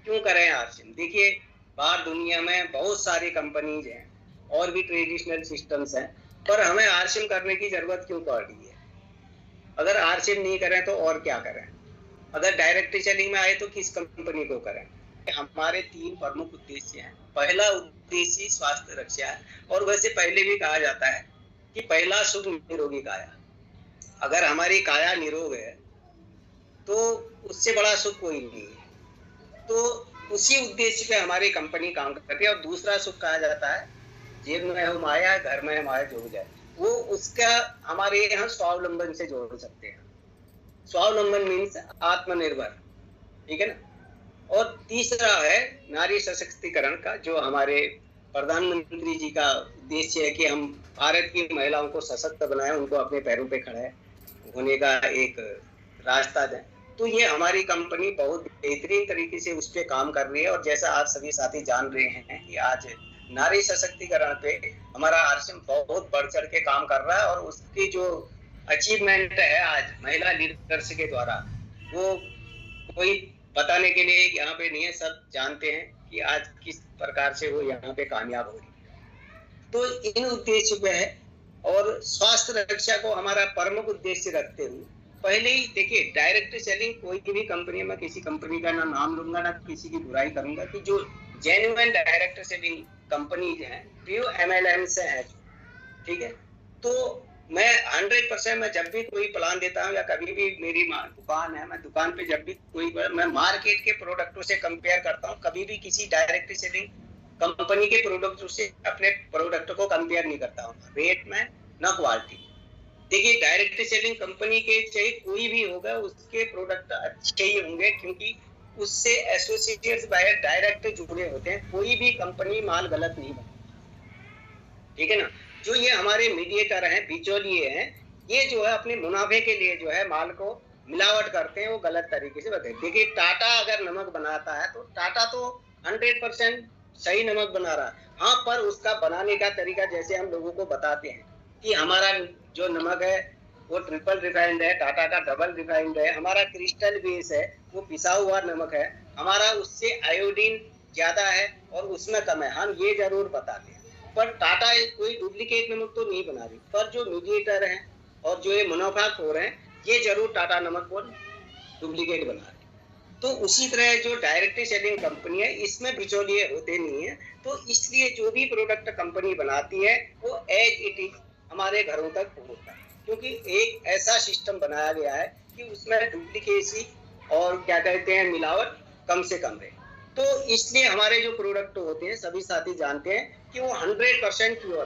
क्यों करें आरसीएम? देखिए, बाहर दुनिया में बहुत सारी कंपनीज हैं और भी ट्रेडिशनल सिस्टम्स हैं, पर हमें आरसीएम करने की जरूरत क्यों पड़ रही है? अगर आरसीएम नहीं करें तो और क्या करें? अगर डायरेक्ट सेलिंग में आए तो किस कंपनी को करें? हमारे 3 प्रमुख उद्देश्य हैं। पहला उद्देश्य स्वास्थ्य रक्षा है, और वैसे पहले भी कहा जाता है कि पहला सुख निरोगी काया। अगर हमारी काया निरोग है तो उससे बड़ा सुख कोई नहीं है। तो उसी उद्देश्य पे हमारी कंपनी काम करती है। और दूसरा सुख कहा जाता है जेब में हो माया, घर में माया जुड़ जाए, वो उसका हमारे यहाँ स्वावलंबन से जोड़ सकते हैं। स्वावलंबन मीन्स आत्मनिर्भर, ठीक है ना। और तीसरा है नारी सशक्तिकरण का, जो हमारे प्रधानमंत्री जी का उद्देश्य है कि हम भारत की महिलाओं को सशक्त बनाएं, उनको अपने पैरों पे खड़े होने का एक रास्ता दें। तो ये हमारी कंपनी बहुत बेहतरीन तरीके से उस पर काम कर रही है। और जैसा आप सभी साथी जान रहे हैं कि आज नारी सशक्तिकरण पे हमारा आरसीएम बहुत बढ़ चढ़ के काम कर रहा है, और उसकी जो अचीवमेंट है आज महिला लीडर्स के द्वारा, वो कोई बताने के लिए यहाँ पे नहीं है, सब जानते हैं कि आज किस प्रकार से वो यहाँ पे कामयाब हो रही है। तो इन उद्देश्य पे है, और स्वास्थ्य रक्षा को हमारा प्रमुख उद्देश्य रखते हुए पहले ही देखिए, डायरेक्ट सेलिंग कोई भी कंपनी में, किसी कंपनी का ना नाम लूंगा ना किसी की बुराई करूंगा, कि जो जेन्युइन डायरेक्ट सेलिंग कंपनीज हैं प्योर एमएलएम से है, ठीक है। तो मैं 100% मैं जब भी कोई प्लान देता हूँ या कभी भी मेरी दुकान है, मैं दुकान पे जब भी कोई, मैं मार्केट के प्रोडक्टों से कंपेयर करता हूँ, कभी भी किसी डायरेक्ट सेलिंग कंपनी के प्रोडक्ट से अपने प्रोडक्ट को कंपेयर नहीं करता हूँ, रेट में न क्वालिटी। देखिए, डायरेक्ट सेलिंग कंपनी के चाहे कोई भी होगा, उसके प्रोडक्ट अच्छे ही होंगे, क्योंकि उससे एसोसिएट्स बायर डायरेक्ट जुड़े होते हैं। कोई भी कंपनी माल गलत नहीं बनाती, ठीक है ना। जो ये हमारे मीडिएटर हैं, बिचौलिए हैं, ये जो है अपने मुनाफे के लिए जो है माल को मिलावट करते हैं, वो गलत तरीके से बताते हैं। देखिए, टाटा अगर नमक बनाता है तो टाटा तो 100% सही नमक बना रहा है। हाँ, पर उसका बनाने का तरीका जैसे हम लोगों को बताते हैं कि हमारा जो नमक है वो ट्रिपल रिफाइंड है, टाटा का डबल रिफाइंड है, हमारा क्रिस्टल बेस है, वो पिसा हुआ नमक है, हमारा उससे आयोडीन ज्यादा है और उसमें कम है, हम ये जरूर बताते हैं। पर टाटा कोई डुप्लीकेट नमक तो नहीं बना रही, पर जो मीडिएटर हैं और जो ये मुनाफाखोर हैं, ये जरूर टाटा नमक को डुप्लीकेट बना रहे। तो उसी तरह जो डायरेक्ट सेलिंग कंपनी है, इसमें बिचौलिए होते नहीं है। तो इसलिए जो भी प्रोडक्ट कंपनी बनाती है वो एज इट इज हमारे घरों तक पहुंचता है, क्योंकि एक ऐसा सिस्टम बनाया गया है कि उसमें डुप्लीकेसी और क्या कहते हैं मिलावट कम से कम रहे। तो इसलिए हमारे जो प्रोडक्ट होते हैं, सभी साथी जानते हैं कि वो 100% प्योर,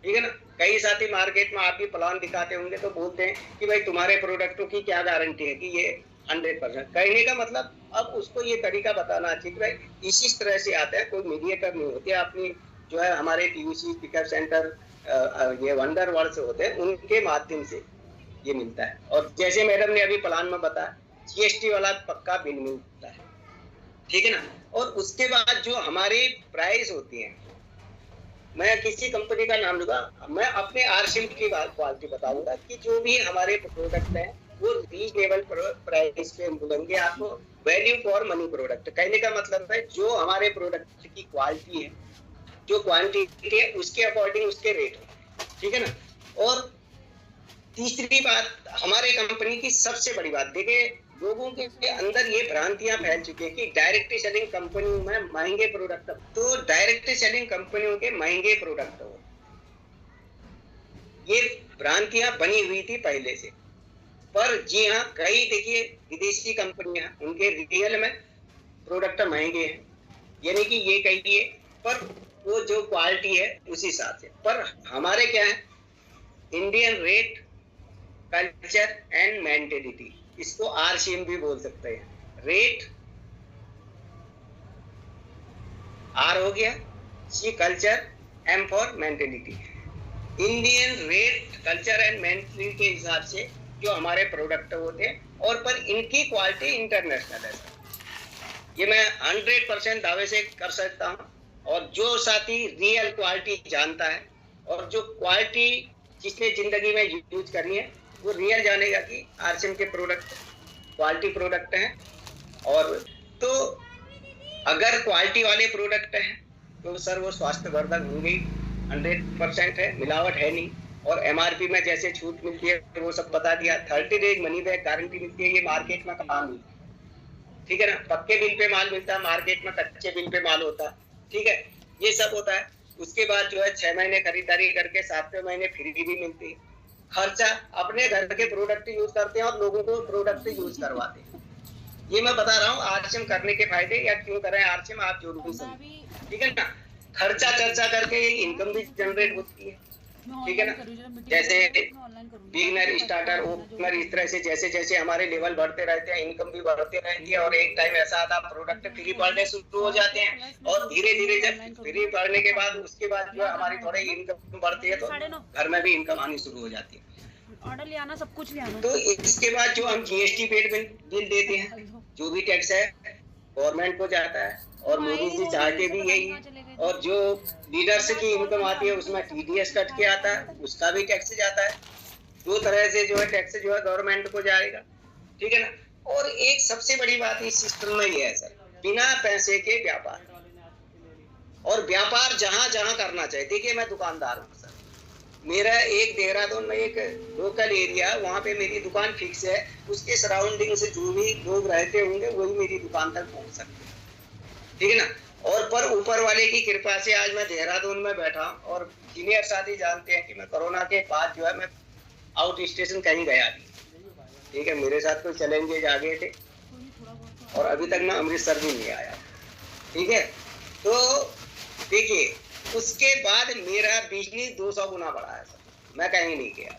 ठीक है ना। कई साथी मार्केट में आप भी प्लान दिखाते होंगे तो बोलते हैं कि भाई तुम्हारे प्रोडक्टों की क्या गारंटी है कि ये 100%। कहने का मतलब अब उसको ये तरीका बताना चाहिए कि भाई इसी तरह से आता है, कोई मीडिएटर नहीं होते। अपनी जो है हमारे पीयूसी पिकअप सेंटर, ये वंडर वर्ल्ड से होते हैं, उनके माध्यम से ये मिलता है। और जैसे मैडम ने अभी प्लान में बताया, जीएसटी वाला पक्का बिल मिलता है, ठीक है ना। और उसके बाद जो हमारे प्राइस होती है, मैं किसी कंपनी का नाम लूंगा, मैं अपने आरसीएम की क्वालिटी बताऊंगा कि जो भी हमारे प्रोडक्ट हैं वो रीजनेबल प्राइस पे मिलेंगे आपको, वैल्यू फॉर मनी प्रोडक्ट। कहने का मतलब है जो हमारे प्रोडक्ट की क्वालिटी है, जो क्वांटिटी है, उसके अकॉर्डिंग उसके रेट है, ठीक है ना। और तीसरी बात, हमारे कंपनी की सबसे बड़ी बात, देखिए लोगों के अंदर ये भ्रांतियां फैल चुकी है कि डायरेक्ट सेलिंग कंपनियों में महंगे प्रोडक्ट, तो डायरेक्ट सेलिंग कंपनियों के महंगे प्रोडक्ट हो, ये भ्रांतियां बनी हुई थी पहले से। पर जी हाँ, कई देखिए विदेशी कंपनियां, उनके रिटेल में प्रोडक्ट महंगे हैं, यानी कि ये कहिए, पर वो जो क्वालिटी है उसी हिसाब से। पर हमारे क्या है, Indian rate, culture and mentality, इसको आरसीएम भी बोल सकते हैं। रेट, आर हो गया, C culture, M for mentality. Indian rate, culture and mentality के हिसाब से जो हमारे प्रोडक्ट होते हैं, और पर इनकी क्वालिटी इंटरनेशनल है, ये मैं 100% दावे से कर सकता हूँ। और जो साथी रियल क्वालिटी जानता है और जो क्वालिटी जिसने जिंदगी में यूज करी है, वो रियल जानेगा कि आरसीएम के प्रोडक्ट क्वालिटी प्रोडक्ट हैं। और तो अगर क्वालिटी वाले प्रोडक्ट हैं तो सर वो स्वास्थ्यवर्धक होंगे, 100% है, मिलावट है नहीं। और एमआरपी में जैसे छूट मिलती है वो सब बता दिया, 30 डेज मनी बैक गारंटी मिलती है, ये मार्केट में कहाँ मिलती है, ठीक है ना। पक्के बिल पे माल मिलता है, मार्केट में कच्चे बिल पे माल होता है, ठीक है, ये सब होता है। उसके बाद जो है 6 महीने खरीदारी करके 7वें महीने फ्री भी मिलती है। खर्चा अपने घर के प्रोडक्ट यूज करते हैं और लोगों को प्रोडक्ट यूज करवाते हैं। ये मैं बता रहा हूँ आरसीएम करने के फायदे, या क्यों करें आरसीएम आप जरूर भी समझिए, ठीक है ना। खर्चा चर्चा करके इनकम भी जनरेट होती है, ठीक है ना। जैसे बिगनर, स्टार्टर, ओपनर, इस तरह से जैसे जैसे हमारे लेवल बढ़ते रहते हैं इनकम भी बढ़ती रहती है। और एक टाइम ऐसा आता है प्रोडक्ट फ्री पड़ने शुरू हो जाते हैं, और धीरे धीरे जब फ्री पड़ने के बाद उसके बाद जो है हमारी थोड़ी इनकम बढ़ती है तो घर में भी इनकम आनी शुरू हो जाती है। ऑर्डर ले आना, सब कुछ ले आना। तो इसके बाद जो हम जीएसटी पेड बिल देते हैं, जो भी टैक्स है गवर्नमेंट को जाता है, और मोदी जी चाहते भी यही है। और जो लीडर्स की इनकम आती है उसमें टीडीएस कट के आता है, उसका भी टैक्स जाता है। दो तरह से जो है टैक्स जो है गवर्नमेंट को जाएगा, ठीक है ना। और एक सबसे बड़ी बात इस सिस्टम में ये है सर, बिना पैसे के व्यापार, और व्यापार जहां जहां करना चाहिए। देखिए मैं दुकानदार हूँ सर, मेरा एक देहरादून में एक लोकल एरिया, वहाँ पे मेरी दुकान फिक्स है, उसके सराउंडिंग से जो भी लोग रहते होंगे वही मेरी दुकान तक पहुँच सकते हैं, ठीक है ना। और पर ऊपर वाले की कृपा से आज मैं देहरादून में बैठा, और सीनियर साथी जानते हैं कि मैं कोरोना के बाद जो है मैं आउट स्टेशन कहीं गया नहीं, ठीक है। मेरे साथ कोई चैलेंजेज आ गए थे, और अभी तक मैं अमृतसर भी नहीं आया, ठीक है। तो देखिए उसके बाद मेरा बिजनेस 200 गुना बढ़ा है सर, मैं कहीं नहीं गया।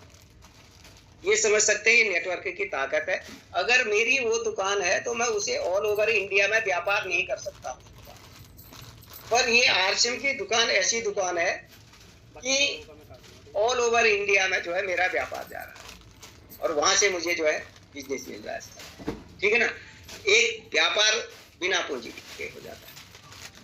ये समझ सकते हैं ये नेटवर्क की ताकत है। अगर मेरी वो दुकान है तो मैं उसे ऑल ओवर इंडिया में व्यापार नहीं कर सकता, पर ये आरसीएम की दुकान ऐसी दुकान है कि ऑल ओवर इंडिया में जो है मेरा व्यापार जा रहा है, और वहां से मुझे जो है बिजनेस मिल रहा है, ठीक है ना। एक व्यापार बिना पूंजी के हो जाता है,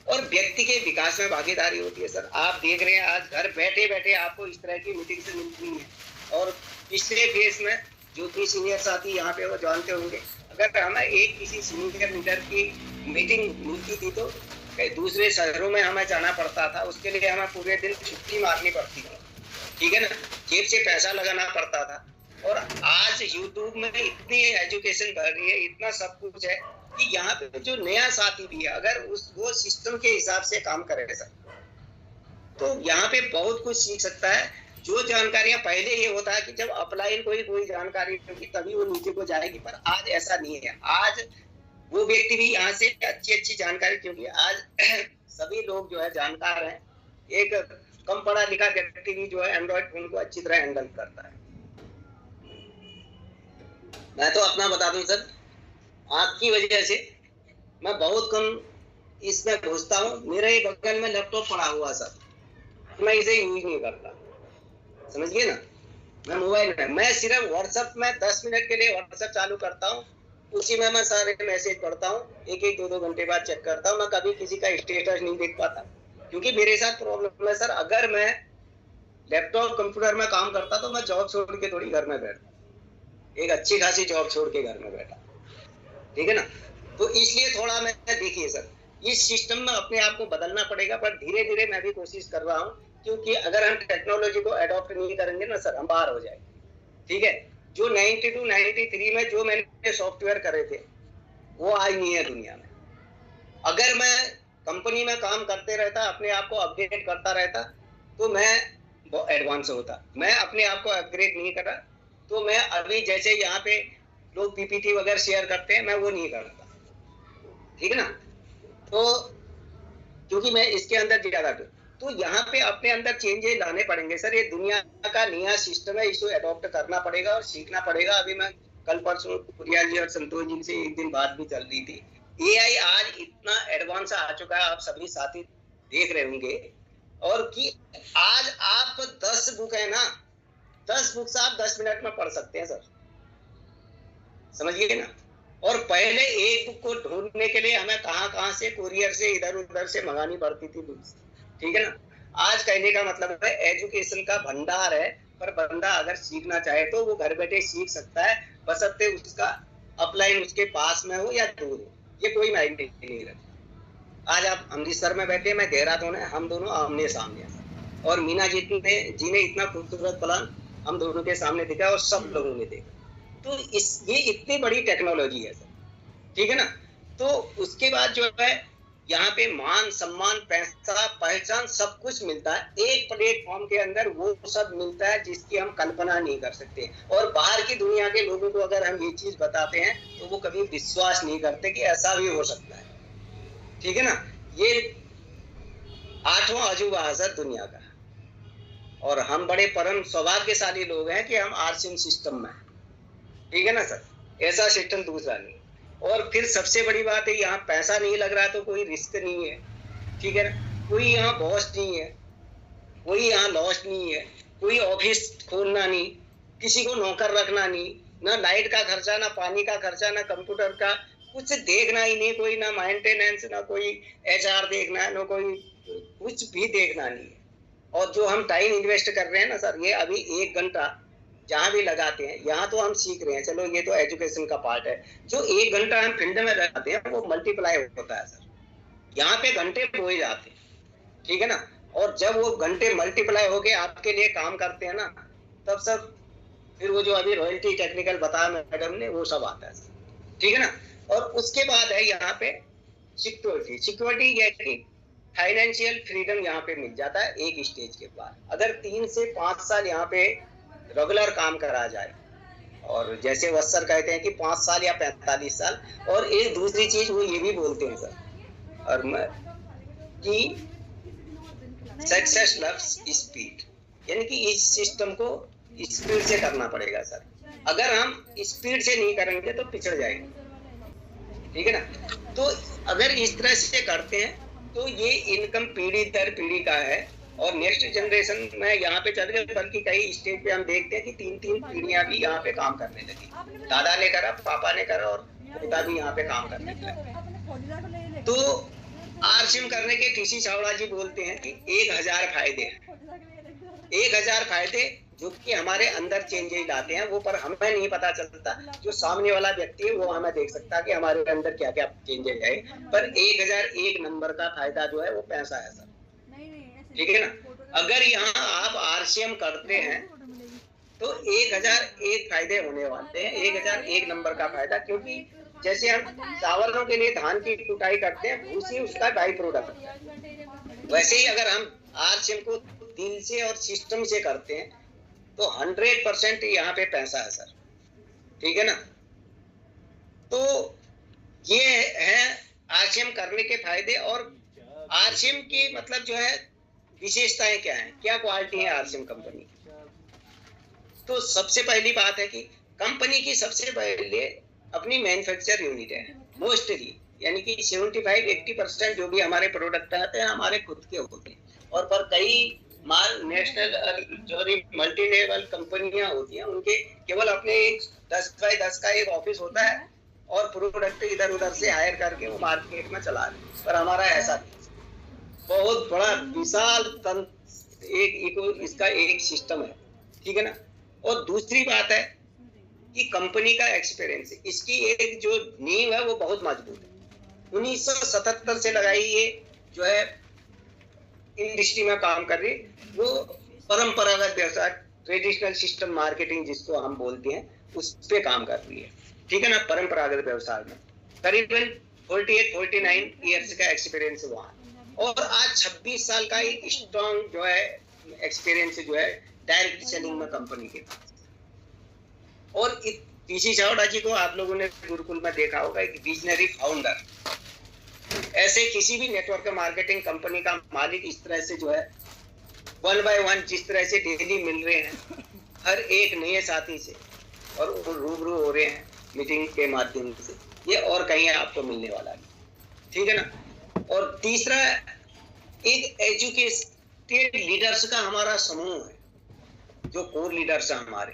और व्यक्ति के विकास में भागीदारी होती है सर। आप देख रहे हैं आज घर बैठे बैठे आपको इस तरह की मीटिंग से मिलती है, और पिछले फेज में जो भी सीनियर साथी यहाँ पे वो जानते होंगे, अगर हमें एक किसी सीनियर लीडर की मीटिंग मिलती थी तो कई दूसरे शहरों में हमें जाना पड़ता था, उसके लिए हमें पूरे दिन छुट्टी मारनी पड़ती थी, ठीक है ना, जेब से पैसा लगाना पड़ता था। और आज यूट्यूब में इतनी एजुकेशन बढ़ रही है, इतना सब कुछ है कि यहाँ पे जो नया साथी भी है अगर वो सिस्टम के हिसाब से काम करे सर, तो यहाँ पे बहुत कुछ सीख सकता है। जो जानकारियां पहले ये होता है कि जब अपलाइन कोई जानकारी होगी तभी वो नीचे को जाएगी, पर आज ऐसा नहीं है। आज वो व्यक्ति भी यहाँ से अच्छी जानकारी, क्योंकि आज सभी लोग जो है जानकार हैं। एक कम पढ़ा लिखा व्यक्ति भी जो है एंड्रॉइड फोन को अच्छी तरह हैंडल करता है। मैं तो अपना बता दूं सर, आपकी वजह से मैं बहुत कम इसमें घुसता हूँ। मेरे ही बगल में लैपटॉप पड़ा हुआ सर, मैं इसे यूज नहीं करता, समझिए ना। मैं मोबाइल में मैं सिर्फ व्हाट्सएप में 10 मिनट के लिए व्हाट्सएप चालू करता हूँ, उसी में मैं सारे मैसेज पढ़ता हूँ, एक 2 घंटे बाद चेक करता हूँ। मैं कभी किसी का स्टेटस नहीं देख पाता, क्योंकि मेरे साथ प्रॉब्लम है सर। अगर मैं लैपटॉप कंप्यूटर में काम करता तो मैं जॉब छोड़ के थोड़ी घर में बैठता, एक अच्छी खासी जॉब छोड़ के घर में बैठा, ठीक है ना। तो इसलिए थोड़ा मैं देखिए सर, इस सिस्टम में अपने आप को बदलना पड़ेगा, पर धीरे धीरे मैं भी कोशिश कर रहा हूँ, क्योंकि अगर हम टेक्नोलॉजी को अडॉप्ट नहीं करेंगे ना सर, हम बाहर हो जाएंगे, ठीक है। जो 92 93 में जो मैंने सॉफ्टवेयर करे थे वो आज नहीं है दुनिया में। अगर मैं कंपनी में काम करते रहता, अपने आप को अपडेट करता रहता, तो मैं एडवांस होता। मैं अपने आप को अपग्रेड नहीं करा, तो मैं अभी जैसे यहाँ पे लोग पीपीटी वगैरह शेयर करते हैं, मैं वो नहीं करता, ठीक है ना। तो क्योंकि मैं इसके अंदर ज्यादा, तो यहाँ पे अपने अंदर चेंजेस लाने पड़ेंगे सर। ये दुनिया का नया सिस्टम है, इसको अडॉप्ट करना पड़ेगा और सीखना पड़ेगा। अभी मैं कल परसों कुरिया जी और संतोष जी से एक दिन बात भी चल रही थी। एआई आज इतना एडवांस आ चुका है, आप सभी साथी देख रहे होंगे, और कि आज आप 10 बुक है ना, 10 बुक्स आप 10 मिनट में पढ़ सकते हैं सर, समझिए ना। और पहले एक बुक को ढूंढने के लिए हमें कहां से कुरियर से इधर उधर से मंगानी पड़ती थी बुक्स, ठीक है ना। आज कहने का मतलब है एजुकेशन का भंडार है, पर बंदा अगर सीखना चाहे तो वो घर बैठे सीख सकता है, बशर्ते उसका अपलाइन उसके पास में हो या दूर हो, ये कोई मायने नहीं रखता, आज आप अमृतसर में बैठे, मैं देहरादून है, हम दोनों आमने सामने हैं। और मीना जी ने इतना खूबसूरत प्लान हम दोनों के सामने दिखा और सब लोगों ने देखा। तो ये इतनी बड़ी टेक्नोलॉजी है सर, ठीक है ना। तो उसके बाद जो है यहाँ पे मान सम्मान, पैसा, पहचान सब कुछ मिलता है एक प्लेटफॉर्म के अंदर, वो सब मिलता है जिसकी हम कल्पना नहीं कर सकते। और बाहर की दुनिया के लोगों को अगर हम ये चीज बताते हैं तो वो कभी विश्वास नहीं करते कि ऐसा भी हो सकता है, ठीक है ना। ये 8वां अजूबा है सर दुनिया का, और हम बड़े परम सौभाग्यशाली लोग हैं कि हम आरसीएम सिस्टम में, ठीक है ना सर। ऐसा सिस्टम दूसरा नहीं। और फिर सबसे बड़ी बात है, यहाँ पैसा नहीं लग रहा तो कोई रिस्क नहीं है, ठीक है ना। कोई यहाँ बॉस नहीं है, कोई यहाँ लॉस नहीं है, कोई ऑफिस खोलना नहीं, किसी को नौकर रखना नहीं, ना लाइट का खर्चा, ना पानी का खर्चा, ना कंप्यूटर का कुछ देखना ही नहीं, कोई ना मेंटेनेंस, ना कोई एचआर देखना है, ना कोई कुछ भी देखना नहीं है। और जो हम टाइम इन्वेस्ट कर रहे हैं ना सर, ये अभी 1 घंटा जहाँ भी लगाते हैं, यहाँ तो हम सीख रहे हैं, चलो ये तो एजुकेशन का पार्ट है। जो 1 घंटा हम फील्ड में लगाते हैं वो मल्टीप्लाई होता है सर, यहाँ पे घंटे बोए जाते हैं, ठीक है ना। और जब वो घंटे मल्टीप्लाई होके आपके लिए काम करते हैं ना, तब सर फिर वो जो अभी रॉयल्टी टेक्निकल बताया मैडम ने, वो सब आता है सर, ठीक है ना। और उसके बाद है यहाँ पे सिक्योरिटी यानी फाइनेंशियल फ्रीडम यहाँ पे मिल जाता है एक स्टेज के बाद। अगर 3 से 5 साल यहाँ पे रेगुलर काम करा जाए, और जैसे वत्सर कहते हैं कि 5 साल या 45 साल। और एक दूसरी चीज वो ये भी बोलते हैं सर, और कि सक्सेस लव्स स्पीड, यानी कि इस सिस्टम को स्पीड से करना पड़ेगा सर। अगर हम स्पीड से नहीं करेंगे तो पिछड़ जाएंगे, ठीक है ना। तो अगर इस तरह से करते हैं तो ये इनकम पीढ़ी दर पीढ़ी का है। और नेक्स्ट जनरेशन में यहाँ पे चल गए, बल्कि कई स्टेज पे हम देखते हैं कि 3-3 पीढ़ियां भी यहाँ पे काम करने लगी। दादा ने करा, पापा ने करा, और पिता भी यहाँ पे काम करने लगे। तो आरसीएम करने के टीसी चावड़ा जी बोलते हैं कि 1000 फायदे हैं, 1000 फायदे जो कि हमारे अंदर चेंजेस लाते हैं, वो पर हमें नहीं पता चलता। जो सामने वाला व्यक्ति है वो हमें देख सकता है कि हमारे अंदर क्या क्या चेंजेस है। पर 1001 नंबर का फायदा जो है वो पैसा है सर, ठीक है ना। अगर यहाँ आप आरसीएम करते हैं तो 1001 फायदे होने वाले हैं, 1001 नंबर का फायदा। क्योंकि जैसे हम चावलों के लिए धान की कुटाई करते हैं, भूसी उसका बाई प्रोडक्ट है, वैसे ही अगर हम आरसीएम को दिल से और सिस्टम से करते हैं तो 100% यहाँ पे पैसा है सर, ठीक है ना। तो ये है आरसीएम करने के फायदे। और आरसीएम की मतलब जो है विशेषताएं क्या हैं, क्या क्वालिटी है आरसीएम कंपनी की। तो सबसे पहली बात है कि कंपनी की सबसे पहले अपनी मैन्युफैक्चर यूनिट है मोस्टली, यानी कि 75-80% जो भी हमारे प्रोडक्ट आते हैं हमारे खुद के होते हैं। और पर कई नेशनल जो मल्टी लेवल कंपनियां होती हैं, उनके केवल अपने एक 10x10 का एक ऑफिस होता है और प्रोडक्ट इधर उधर से हायर करके वो मार्केट में चला रहे हैं। पर हमारा ऐसा बहुत बड़ा विशाल इसका एक सिस्टम है, ठीक है ना। और दूसरी बात है कि कंपनी का एक्सपीरियंस, इसकी एक जो नींव है वो बहुत मजबूत है। 1977 से लगाई ये जो है इंडस्ट्री में काम कर रही, वो परंपरागत व्यवसाय ट्रेडिशनल सिस्टम मार्केटिंग जिसको हम बोलते हैं उस पे काम कर रही है, ठीक है ना। परंपरागत व्यवसाय में करीबन 48-49 ईयर्स का एक्सपीरियंस हुआ। और आज 26 साल का एक स्ट्रॉन्ग जो है एक्सपीरियंस जो है डायरेक्ट सेलिंग में कंपनी के पास। और टीसी चावड़ा जी को आप लोगों ने गुरुकुल में देखा होगा, एक विजनरी फाउंडर। ऐसे किसी भी नेटवर्क मार्केटिंग कंपनी का मालिक इस तरह से जो है 1 by 1 जिस तरह से डेली मिल रहे हैं हर एक नए साथी से, और रूबरू हो रहे हैं मीटिंग के माध्यम से, ये और कहीं आपको मिलने वाला है, ठीक है ना। और तीसरा, एक एजुकेटेड लीडर्स का हमारा समूह है जो कोर लीडर्स हैं हमारे,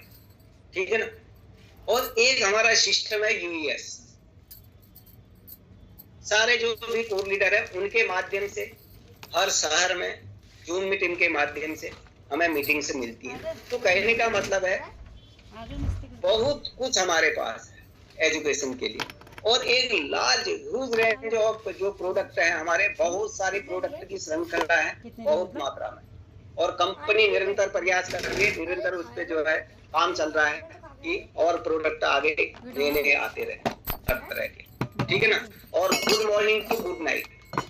ठीक है ना। और एक हमारा सिस्टम है यूईएस, सारे जो भी कोर लीडर है उनके माध्यम से हर शहर में जूम मीटिंग के माध्यम से हमें मीटिंग से मिलती है। तो कहने का मतलब है बहुत कुछ हमारे पास है एजुकेशन के लिए, और एक लार्ज ह्यूज रेंज ऑफ जो प्रोडक्ट है, हमारे बहुत सारे प्रोडक्ट की श्रृंखला है बहुत मात्रा में, और कंपनी निरंतर प्रयास कर रही है, निरंतर उस पर जो है काम चल रहा है कि और प्रोडक्ट आगे लेने आते रहे हर तरह के, ठीक है ना। और good morning to good night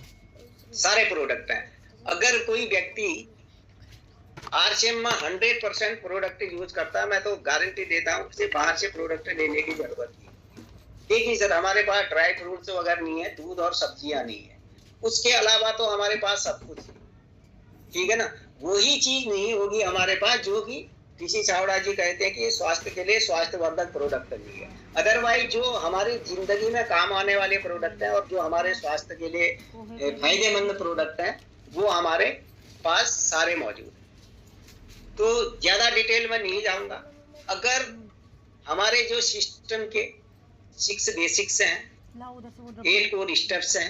सारे प्रोडक्ट हैं। अगर कोई व्यक्ति आरसीएम में 100% प्रोडक्ट यूज करता है, मैं तो गारंटी देता हूँ उसे बाहर से प्रोडक्ट लेने की जरूरत नहीं। देखिए सर, हमारे पास ड्राई फ्रूट्स वगैरह नहीं है, दूध और सब्जियां नहीं है, उसके अलावा तो हमारे पास सब कुछ है, ठीक है ना। वही चीज नहीं होगी हमारे पास जो कि टीसी चावड़ा जी कहते हैं कि स्वास्थ्य के लिए स्वास्थ्यवर्धक प्रोडक्ट नहीं है। अदरवाइज जो हमारी जिंदगी में काम आने वाले प्रोडक्ट हैं और जो हमारे स्वास्थ्य के लिए फायदेमंद प्रोडक्ट हैं, वो हमारे पास सारे मौजूद हैं। तो ज्यादा डिटेल में नहीं जाऊंगा। अगर हमारे जो सिस्टम के 6 बेसिक्स हैं, 8 कोर स्टेप्स हैं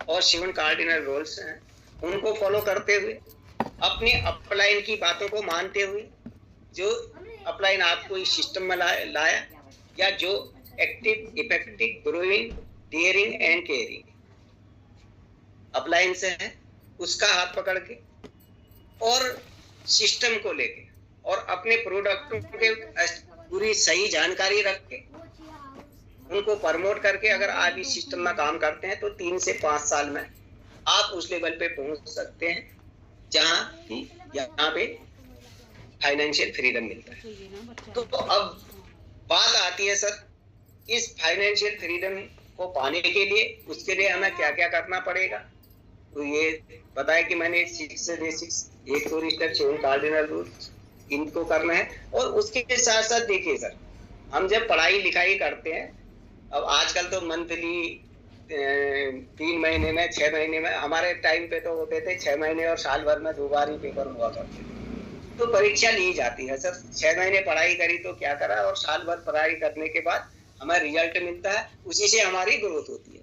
और 7 कार्डिनल रोल्स हैं, उनको फॉलो करते हुए, अपने अपलाइन की बातों को मानते हुए, जो अपलाइन आपको इस सिस्टम में लाया, या जो active, effective, growing, daring and caring upline से है, उसका हाथ पकड़ के और सिस्टम को लेके और अपने प्रोडक्टों के पूरी सही जानकारी रख के उनको प्रमोट करके अगर आप इस सिस्टम में काम करते हैं तो 3 से 5 साल में आप उस लेवल पे पहुंच सकते हैं जहां कि यहाँ पे फाइनेंशियल फ्रीडम मिलता है। तो अब बात आती है सर, इस फाइनेंशियल फ्रीडम को पाने के लिए, उसके लिए हमें क्या क्या करना पड़ेगा। तो ये बताया कि मैंने 6 basics, 8 core step, 7 cardinal rules, इनको करना है। और उसके साथ साथ देखिए सर, हम जब पढ़ाई लिखाई करते हैं, अब आजकल तो मंथली 3 महीने में, 6 महीने में, हमारे टाइम पे तो होते थे 6 महीने और साल भर में 2 बार ही पेपर हुआ करते थे। तो परीक्षा ली जाती है सर, 6 महीने पढ़ाई करी तो क्या करा, और साल भर पढ़ाई करने के बाद हमें रिजल्ट मिलता है, उसी से हमारी ग्रोथ होती है।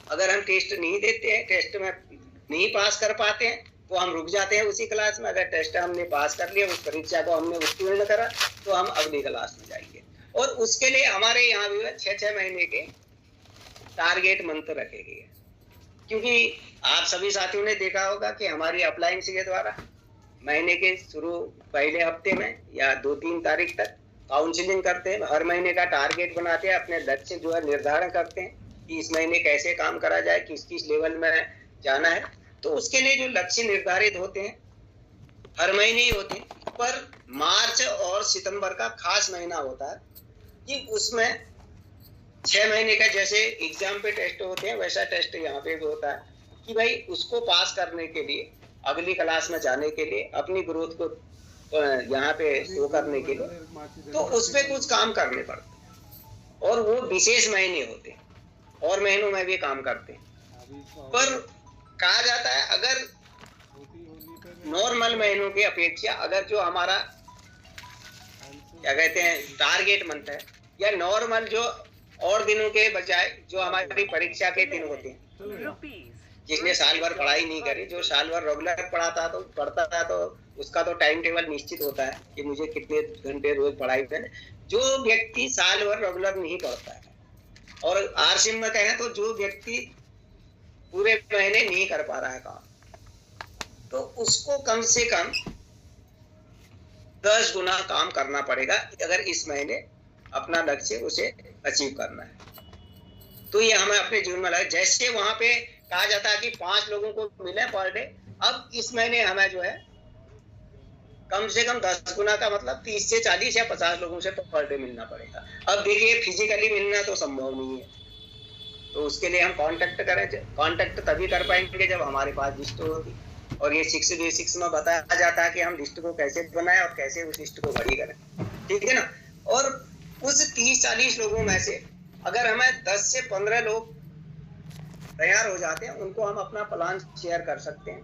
अगर हम टेस्ट नहीं देते हैं, टेस्ट में नहीं पास कर पाते हैं, तो हम रुक जाते हैं उसी क्लास में। अगर टेस्ट हमने पास कर लिया, उस परीक्षा को हमने उत्तीर्ण करा, तो हम अगली क्लास में जाएंगे। और उसके लिए हमारे यहाँ भी 6-6 महीने के टारगेट मंथ रखे गए हैं, क्योंकि आप सभी साथियों ने देखा होगा कि हमारी अप्लायंस के द्वारा महीने के शुरू पहले हफ्ते में या 2-3 तारीख तक काउंसलिंग करते हैं, हर महीने का टारगेट बनाते हैं, अपने लक्ष्य जो है निर्धारण करते हैं कि इस महीने कैसे काम करा जाए, किस किस लेवल में जाना है। तो उसके लिए जो लक्ष्य निर्धारित होते हैं हर महीने ही होते हैं, पर मार्च और सितंबर का खास महीना होता है कि उसमें 6 महीने का जैसे एग्जाम पे टेस्ट होते हैं, वैसा टेस्ट यहाँ पे भी होता है कि भाई उसको पास करने के लिए, अगली क्लास में जाने के लिए, अपनी ग्रोथ को यहाँ पे शो करने के लिए, तो उसपे कुछ काम करने पड़ते हैं। और वो विशेष महीने होते हैं, और महीनों में भी काम करते हैं। पर कहा जाता है अगर नॉर्मल महीनों की अपेक्षा अगर जो हमारा क्या कहते हैं टारगेट मंथ है, या नॉर्मल जो और दिनों के बजाय जो हमारी परीक्षा के दिन होते हैं, जिसने साल भर पढ़ाई नहीं करी, जो साल भर रेगुलर पढ़ता था तो उसका तो टाइम टेबल निश्चित होता है कि मुझे कितने घंटे रोज पढ़ाई करें। जो व्यक्ति साल भर रेगुलर नहीं पढ़ता है, और आरसीएम में कहें तो जो व्यक्ति पूरे महीने नहीं कर पा रहा है काम, तो उसको कम से कम 10 गुना काम करना पड़ेगा अगर इस महीने अपना लक्ष्य उसे अचीव करना है। तो ये हमें अपने जीवन में लगा, जैसे वहां पे कहा जाता है कि 5 लोगों को मिले पर डे, अब इस महीने हमें जो है कम से कम 10 गुना का मतलब 30 से 40 या 50 लोगों से पर डे मिलना पड़ेगा। अब देखिए फिजिकली मिलना तो संभव नहीं है, तो उसके लिए हम कांटेक्ट करें। कांटेक्ट तभी कर पाएंगे जब हमारे पास लिस्ट होगी, और ये 6 बेसिक्स में बताया जाता है कि हम लिस्ट को कैसे बनाएं और कैसे उस लिस्ट को बड़ी करें, ठीक है ना। और उस 30-40 लोगों में से अगर हमें 10 से 15 लोग तैयार हो जाते हैं, उनको हम अपना प्लान शेयर कर सकते हैं